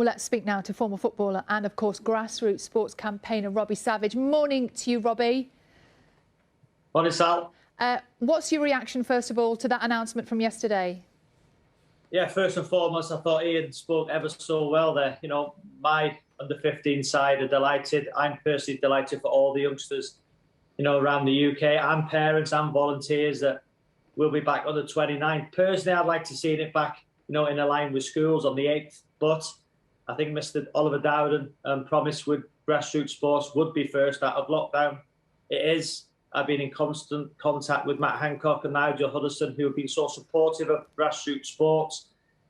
Well, let's speak now to former footballer and, of course, grassroots sports campaigner Robbie Savage. Morning to you, Robbie. Morning, Sal. What's your reaction, first of all, to that announcement from yesterday? Yeah, first and foremost, I thought Ian spoke ever so well there. You know, my under-15 side are delighted. I'm personally delighted for all the youngsters, you know, around the UK, and parents and volunteers that will be back on the 29th. Personally, I'd like to see it back, you know, in a line with schools on the 8th. But I think Mr. Oliver Dowden promised with grassroots sports would be first out of lockdown. It is. I've been in constant contact with Matt Hancock and Nigel Hudson, who have been so supportive of grassroots sports,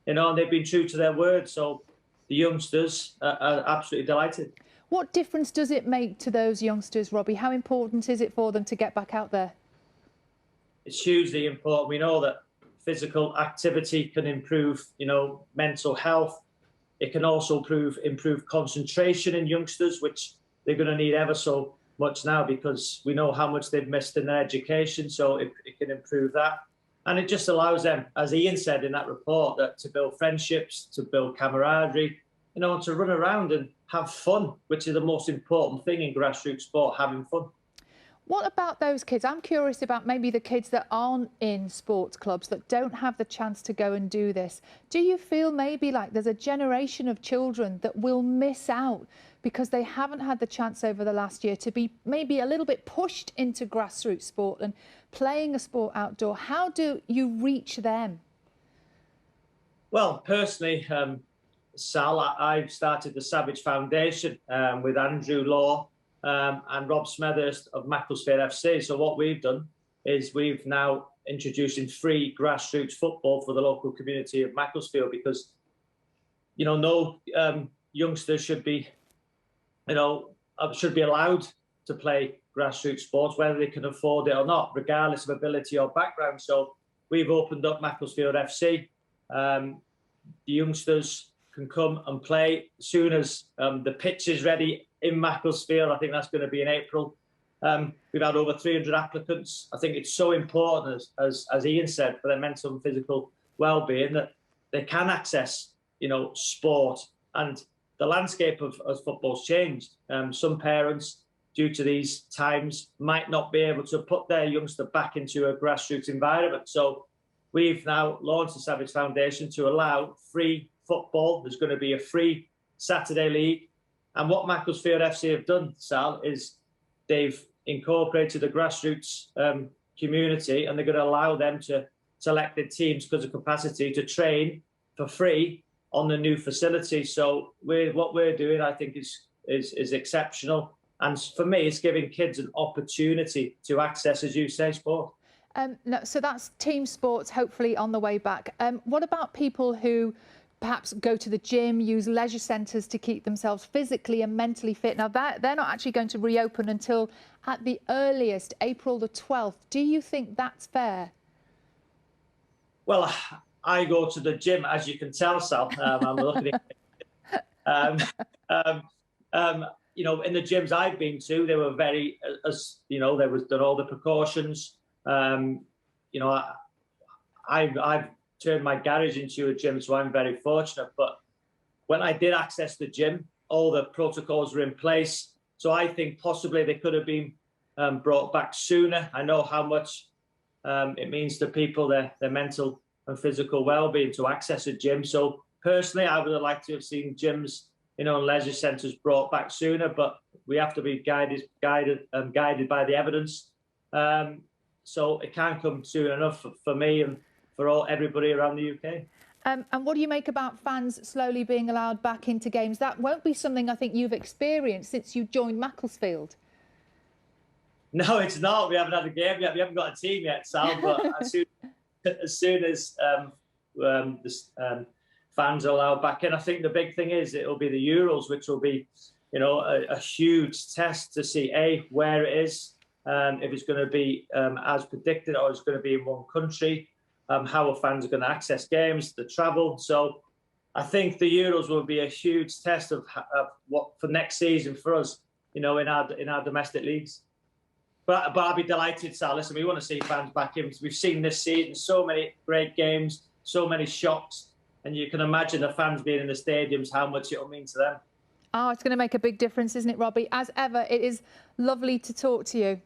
you know, and they've been true to their word. So the youngsters are absolutely delighted. What difference does it make to those youngsters, Robbie? How important is it for them to get back out there? It's hugely important. We know that physical activity can improve, you know, mental health. It can also improve concentration in youngsters, which they're going to need ever so much now, because we know how much they've missed in their education. So it can improve that. And it just allows them, as Ian said in that report, that to build friendships, to build camaraderie, you know, and to run around and have fun, which is the most important thing in grassroots sport, having fun. What about those kids? I'm curious about maybe the kids that aren't in sports clubs, that don't have the chance to go and do this. Do you feel maybe like there's a generation of children that will miss out because they haven't had the chance over the last year to be maybe a little bit pushed into grassroots sport and playing a sport outdoor? How do you reach them? Well, personally, Sal, I've started the Savage Foundation with Andrew Law and Rob Smethurst of Macclesfield FC. So what we've done is we've now introducing free grassroots football for the local community of Macclesfield, because, you know, no youngsters should be, you know, should be allowed to play grassroots sports, whether they can afford it or not, regardless of ability or background. So we've opened up Macclesfield FC. The youngsters can come and play as soon as the pitch is ready in Macclesfield. I think that's going to be in April. We've had over 300 applicants. I think it's so important, as Ian said, for their mental and physical well-being, that they can access, you know, sport. And the landscape of football's changed. Some parents, due to these times, might not be able to put their youngster back into a grassroots environment. So we've now launched the Savage Foundation to allow free football. There's going to be a free Saturday league. And what Macclesfield FC have done, Sal, is they've incorporated the grassroots community, and they're going to allow them to select their teams because of capacity to train for free on the new facility. So what we're doing, I think, is exceptional. And for me, it's giving kids an opportunity to access, as you say, sport. No, so that's team sports, hopefully on the way back. What about people who perhaps go to the gym, use leisure centres to keep themselves physically and mentally fit? Now, they're not actually going to reopen until, at the earliest, April the 12th. Do you think that's fair? Well, I go to the gym, as you can tell, Sal. I'm looking at you know, in the gyms I've been to, they were very, you know, there was all the precautions. You know, I've turned my garage into a gym, so I'm very fortunate. But when I did access the gym, all the protocols were in place. So I think possibly they could have been brought back sooner. I know how much it means to people, their mental and physical well-being, to access a gym. So personally, I would have liked to have seen gyms, you know, and leisure centres brought back sooner. But we have to be guided by the evidence. So it can't come soon enough for me and for everybody around the UK. And what do you make about fans slowly being allowed back into games? That won't be something I think you've experienced since you joined Macclesfield. No, it's not. We haven't had a game yet. We haven't got a team yet, Sal. But as soon as fans are allowed back in, I think the big thing is it'll be the Euros, which will be, you know, a huge test to see where it is, if it's going to be as predicted, or it's going to be in one country. How are fans going to access games, the travel? So I think the Euros will be a huge test of what for next season for us, you know, in our domestic leagues. But I'll be delighted, Sal. Listen, we want to see fans back in. We've seen this season so many great games, so many shocks. And you can imagine the fans being in the stadiums, how much it'll mean to them. Oh, it's going to make a big difference, isn't it, Robbie? As ever, it is lovely to talk to you.